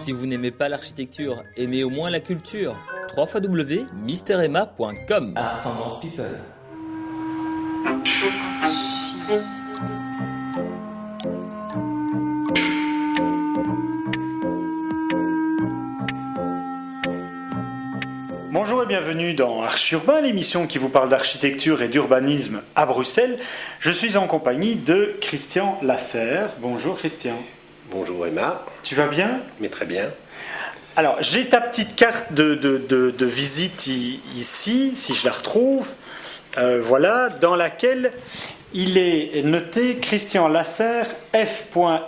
Si vous n'aimez pas l'architecture, aimez au moins la culture. www.misteremma.com. Art Tendance People. Bonjour et bienvenue dans Archurbain, l'émission qui vous parle d'architecture et d'urbanisme à Bruxelles. Je suis en compagnie de Christian Lasserre. Bonjour Christian. Bonjour Emma. Tu vas bien? Mais très bien. Alors, j'ai ta petite carte de visite ici, si je la retrouve, voilà, dans laquelle il est noté Christian Lasserre, F.R.I.C.S.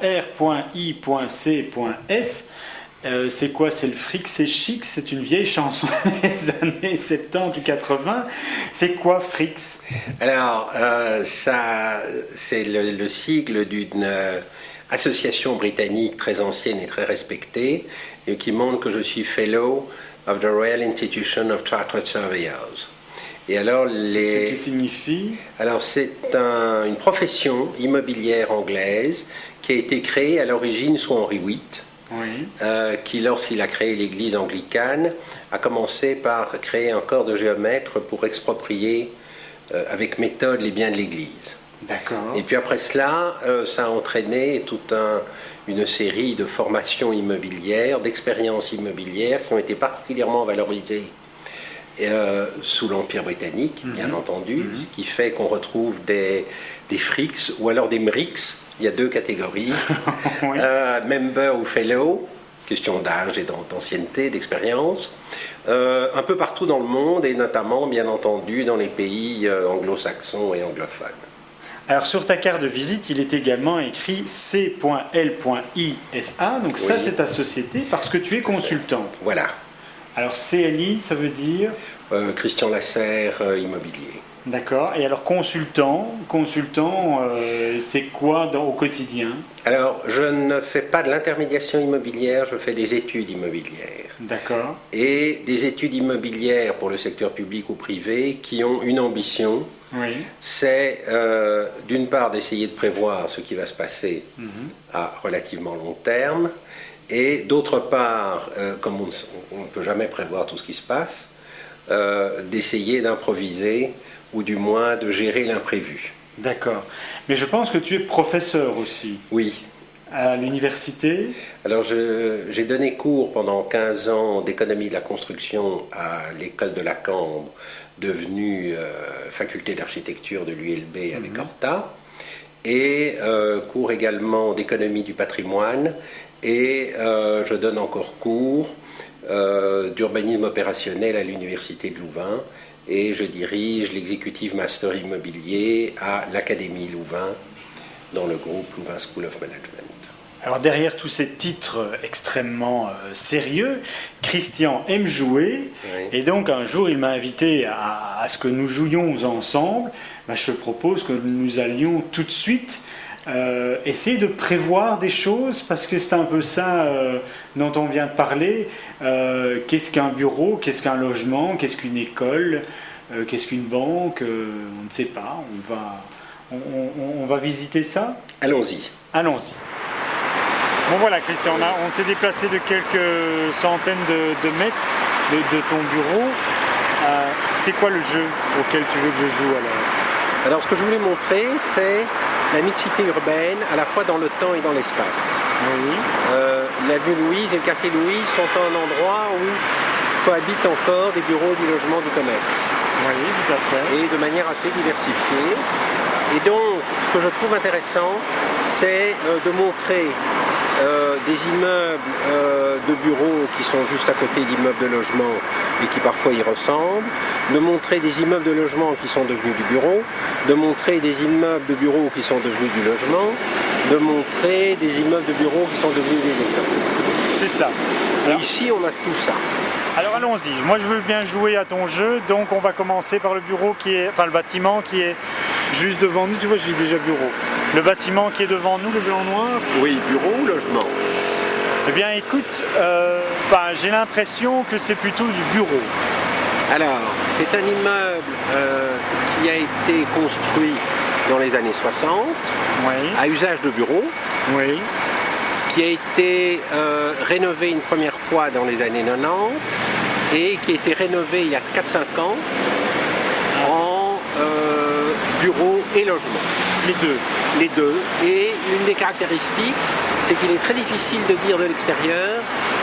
C'est quoi? C'est le fric, c'est chic? C'est une vieille chanson des années 70 ou 80. C'est quoi Frix? Alors, ça, c'est le sigle d'une association britannique très ancienne et très respectée, et qui montre que je suis Fellow of the Royal Institution of Chartered Surveyors. Et alors, Ce qui signifie? Alors, c'est une profession immobilière anglaise qui a été créée à l'origine sous Henri VIII. Oui. Qui, lorsqu'il a créé l'église anglicane, a commencé par créer un corps de géomètres pour exproprier avec méthode les biens de l'église. D'accord. Et puis après cela, ça a entraîné toute une série de formations immobilières, d'expériences immobilières qui ont été particulièrement valorisées sous l'Empire britannique, bien entendu, qui fait qu'on retrouve des frics ou alors des mrix. Il y a deux catégories, oui. Member ou fellow, question d'âge et d'ancienneté, d'expérience, un peu partout dans le monde et notamment, bien entendu, dans les pays anglo-saxons et anglophones. Alors sur ta carte de visite, il est également écrit C.L.ISA, donc oui. Ça c'est ta société parce que tu es consultant. Voilà. Alors CLI, ça veut dire Christian Lasserre, immobilier. D'accord. Et alors consultant, c'est quoi au quotidien? Alors, je ne fais pas de l'intermédiation immobilière, je fais des études immobilières. D'accord. Et des études immobilières pour le secteur public ou privé qui ont une ambition. Oui. C'est d'une part d'essayer de prévoir ce qui va se passer à relativement long terme, et d'autre part, comme on ne peut jamais prévoir tout ce qui se passe, d'essayer d'improviser ou du moins de gérer l'imprévu. D'accord. Mais je pense que tu es professeur aussi. Oui. À l'université? Alors j'ai donné cours pendant 15 ans d'économie de la construction à l'école de la Cambre, devenue faculté d'architecture de l'ULB avec Horta, et cours également d'économie du patrimoine, et je donne encore cours d'urbanisme opérationnel à l'université de Louvain, et je dirige l'executive master immobilier à l'Académie Louvain dans le groupe Louvain School of Management. Alors derrière tous ces titres extrêmement sérieux, Christian aime jouer, oui. Et donc un jour il m'a invité à ce que nous jouions ensemble. Je te propose que nous allions tout de suite essayer de prévoir des choses, parce que c'est un peu ça dont on vient de parler. Qu'est-ce qu'un bureau, qu'est-ce qu'un logement, qu'est-ce qu'une école, qu'est-ce qu'une banque, on ne sait pas, on va visiter ça. Allons-y. Allons-y. Bon voilà Christian, on s'est déplacé de quelques centaines de mètres de ton bureau. C'est quoi le jeu auquel tu veux que je joue alors ce que je voulais montrer, c'est la mixité urbaine, à la fois dans le temps et dans l'espace. Oui. L'avenue Louise et le quartier Louise sont un endroit où cohabitent encore des bureaux, du logement, du commerce. Oui, tout à fait. Et de manière assez diversifiée. Et donc, ce que je trouve intéressant, c'est de montrer des immeubles de bureaux qui sont juste à côté d'immeubles de logement et qui parfois y ressemblent, de montrer des immeubles de logement qui sont devenus du bureau, de montrer des immeubles de bureaux qui sont devenus du logement, de montrer des immeubles de bureaux qui sont devenus des écoles. C'est ça. Alors, ici, on a tout ça. Alors allons-y, moi je veux bien jouer à ton jeu, donc on va commencer par le bâtiment qui est juste devant nous. Tu vois, je dis déjà bureau. Le bâtiment qui est devant nous, le blanc-noir. Oui, bureau ou logement? Eh bien écoute, j'ai l'impression que c'est plutôt du bureau. Alors, c'est un immeuble qui a été construit dans les années 60, oui. à usage de bureau, oui. qui a été rénové une première fois dans les années 90 et qui a été rénové il y a 4-5 ans en bureau et logement. Les deux. Les deux. Et une des caractéristiques, c'est qu'il est très difficile de dire de l'extérieur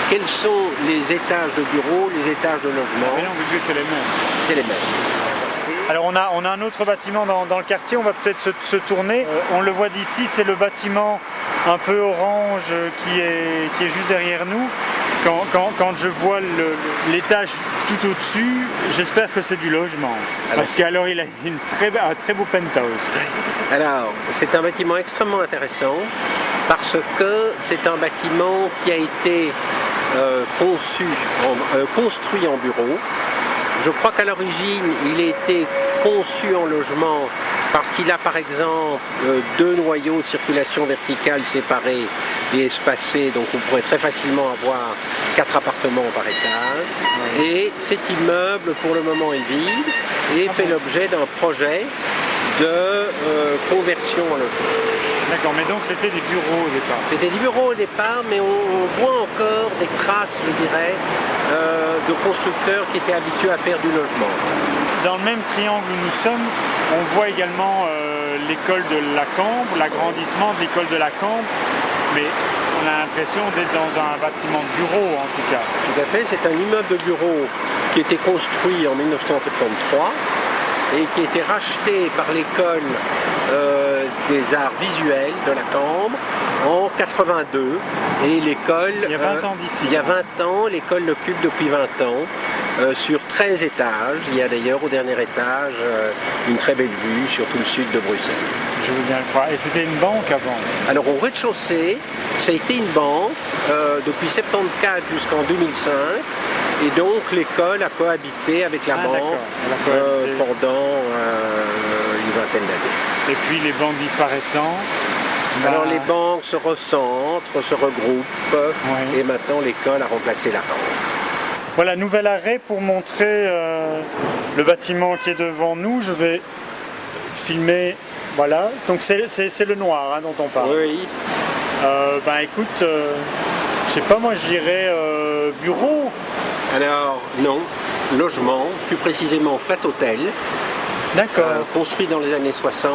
quels sont les étages de bureau, les étages de logement. Mais non, parce que c'est les mêmes. C'est les mêmes. Alors on a un autre bâtiment dans le quartier, on va peut-être se tourner. On le voit d'ici, c'est le bâtiment un peu orange qui est juste derrière nous. Quand je vois l'étage tout au-dessus, j'espère que c'est du logement. Parce qu'alors il a un très beau penthouse. Alors, c'est un bâtiment extrêmement intéressant parce que c'est un bâtiment qui a été construit en bureau. Je crois qu'à l'origine, il a été conçu en logement parce qu'il a par exemple deux noyaux de circulation verticale séparés et espacés, donc on pourrait très facilement avoir 4 appartements par étage. Et cet immeuble pour le moment est vide et fait l'objet d'un projet de conversion en logement. D'accord, mais donc c'était des bureaux au départ. C'était des bureaux au départ, mais on voit encore des traces, je dirais, de constructeurs qui étaient habitués à faire du logement. Dans le même triangle où nous sommes, on voit également l'école de la Cambre, l'agrandissement de l'école de la Cambre, mais on a l'impression d'être dans un bâtiment de bureau en tout cas. Tout à fait, c'est un immeuble de bureau qui a été construit en 1973 et qui a été racheté par l'école des arts visuels de la Cambre en 82. Et l'école, il y a 20 ans d'ici. Il y a 20 ans, l'école l'occupe depuis 20 ans. Sur 13 étages. Il y a d'ailleurs au dernier étage une très belle vue sur tout le sud de Bruxelles. Je veux bien le croire. Et c'était une banque avant? Alors au rez-de-chaussée, ça a été une banque depuis 1974 jusqu'en 2005. Et donc l'école a cohabité avec la banque pendant une vingtaine d'années. Et puis les banques disparaissant? Alors les banques se recentrent, se regroupent, et maintenant l'école a remplacé la banque. Voilà, nouvel arrêt pour montrer le bâtiment qui est devant nous. Je vais filmer, voilà. Donc c'est le noir dont on parle. Oui. Écoute, je sais pas, moi je dirais bureau. Alors non, logement, plus précisément flat hôtel. D'accord. Construit dans les années 60.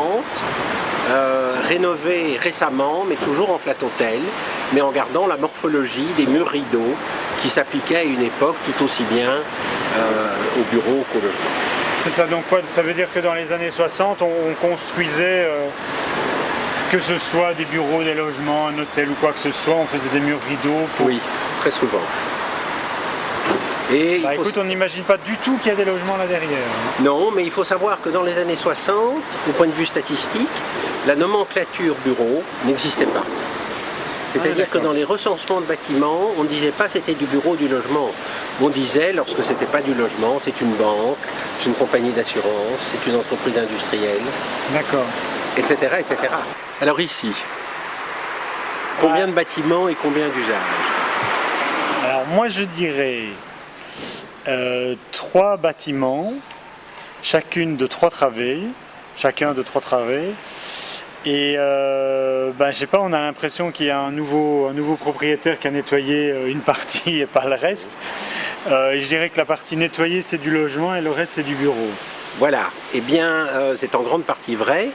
Rénové récemment, mais toujours en flat hôtel, mais en gardant la morphologie des murs rideaux qui s'appliquaient à une époque tout aussi bien au bureau qu'au logement. C'est ça, donc quoi? Ça veut dire que dans les années 60, on construisait, que ce soit des bureaux, des logements, un hôtel ou quoi que ce soit, on faisait des murs rideaux pour... Oui, très souvent. Et écoute, on n'imagine pas du tout qu'il y a des logements là derrière. Non, mais il faut savoir que dans les années 60, au point de vue statistique, la nomenclature bureau n'existait pas. C'est-à-dire que dans les recensements de bâtiments, on ne disait pas c'était du bureau ou du logement. On disait, lorsque ce n'était pas du logement, c'est une banque, c'est une compagnie d'assurance, c'est une entreprise industrielle. D'accord. Etc., etc. Alors ici, combien de bâtiments et combien d'usages? Alors moi je dirais 3 bâtiments, chacun de 3 travées. Et je sais pas, on a l'impression qu'il y a un nouveau propriétaire qui a nettoyé une partie et pas le reste. Et je dirais que la partie nettoyée c'est du logement et le reste c'est du bureau. Voilà, eh bien c'est en grande partie vrai.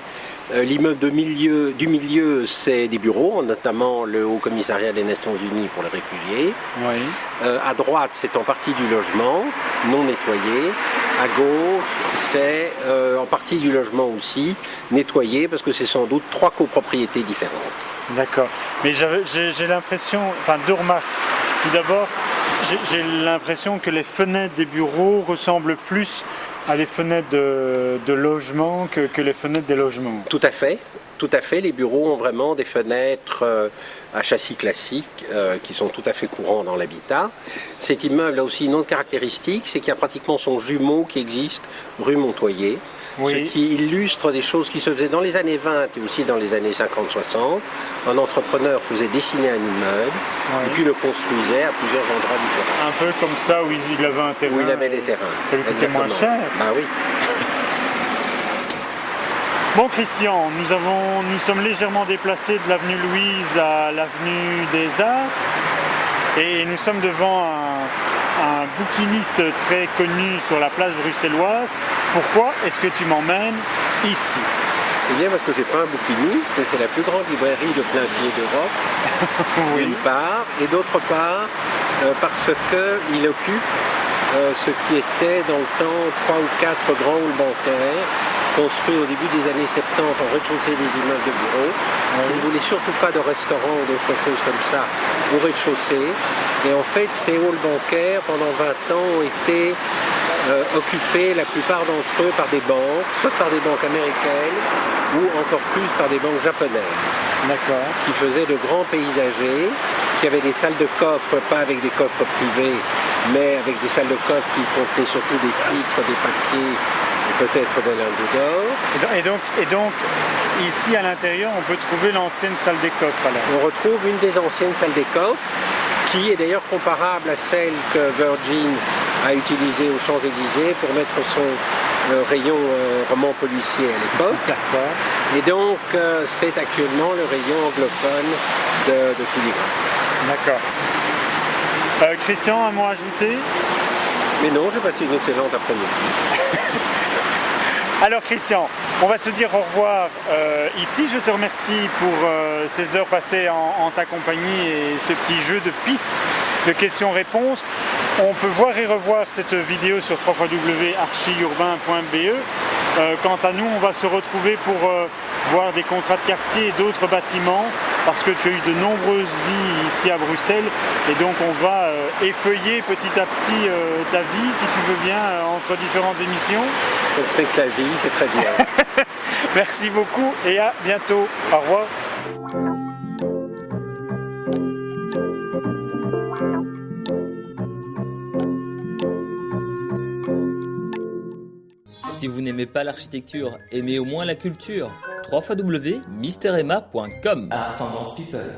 L'immeuble du milieu, c'est des bureaux, notamment le Haut Commissariat des Nations Unies pour les réfugiés. Oui. À droite, c'est en partie du logement, non nettoyé. À gauche, c'est en partie du logement aussi, nettoyé, parce que c'est sans doute 3 copropriétés différentes. D'accord. Mais j'ai l'impression, enfin 2 remarques. Tout d'abord, j'ai l'impression que les fenêtres des bureaux ressemblent plus à des fenêtres de logement que les fenêtres des logements. Tout à fait. Tout à fait. Les bureaux ont vraiment des fenêtres à châssis classique qui sont tout à fait courants dans l'habitat. Cet immeuble a aussi une autre caractéristique, c'est qu'il y a pratiquement son jumeau qui existe rue Montoyer. Oui. Ce qui illustre des choses qui se faisaient dans les années 20 et aussi dans les années 50-60. Un entrepreneur faisait dessiner un immeuble et puis le construisait à plusieurs endroits différents. Un peu comme ça où il avait un terrain. Où il avait des terrains. Ça lui coûtait moins cher. Bah oui. Bon Christian, nous sommes légèrement déplacés de l'avenue Louise à l'avenue des Arts et nous sommes devant un bouquiniste très connu sur la place bruxelloise. Pourquoi est-ce que tu m'emmènes ici? Eh bien parce que c'est pas un bouquiniste, mais c'est la plus grande librairie de plein pied d'Europe, Oui. d'une part, et d'autre part parce qu'il occupe ce qui était dans le temps 3 ou 4 grands halls bancaires construits au début des années 70 en rez-de-chaussée des immeubles de bureaux, qui ne voulaient surtout pas de restaurants ou d'autres choses comme ça au rez-de-chaussée. Et en fait, ces halls bancaires, pendant 20 ans, ont été occupés, la plupart d'entre eux, par des banques, soit par des banques américaines ou encore plus par des banques japonaises. D'accord. Qui faisaient de grands paysagers, qui avaient des salles de coffres, pas avec des coffres privés, mais avec des salles de coffres qui contenaient surtout des titres, des papiers, et peut-être des lingots d'or. Et donc, ici à l'intérieur, on peut trouver l'ancienne salle des coffres alors. On retrouve une des anciennes salles des coffres, qui est d'ailleurs comparable à celle que Virgin a utilisée aux Champs-Élysées pour mettre son rayon roman policier à l'époque. D'accord. Et donc, c'est actuellement le rayon anglophone de filigrane. D'accord. Christian, un mot à ajouter? Mais non, j'ai passé une excellente après-midi. Alors Christian, on va se dire au revoir ici. Je te remercie pour ces heures passées en ta compagnie et ce petit jeu de pistes de questions-réponses. On peut voir et revoir cette vidéo sur www.archiurbain.be. Quant à nous, on va se retrouver pour voir des contrats de quartier et d'autres bâtiments parce que tu as eu de nombreuses vies ici à Bruxelles et donc on va effeuiller petit à petit ta vie, si tu veux bien, entre différentes émissions. Donc c'est que la vie, c'est très bien. Merci beaucoup et à bientôt. Au revoir. Si vous n'aimez pas l'architecture, aimez au moins la culture. www.misteremma.com. Art Tendance People.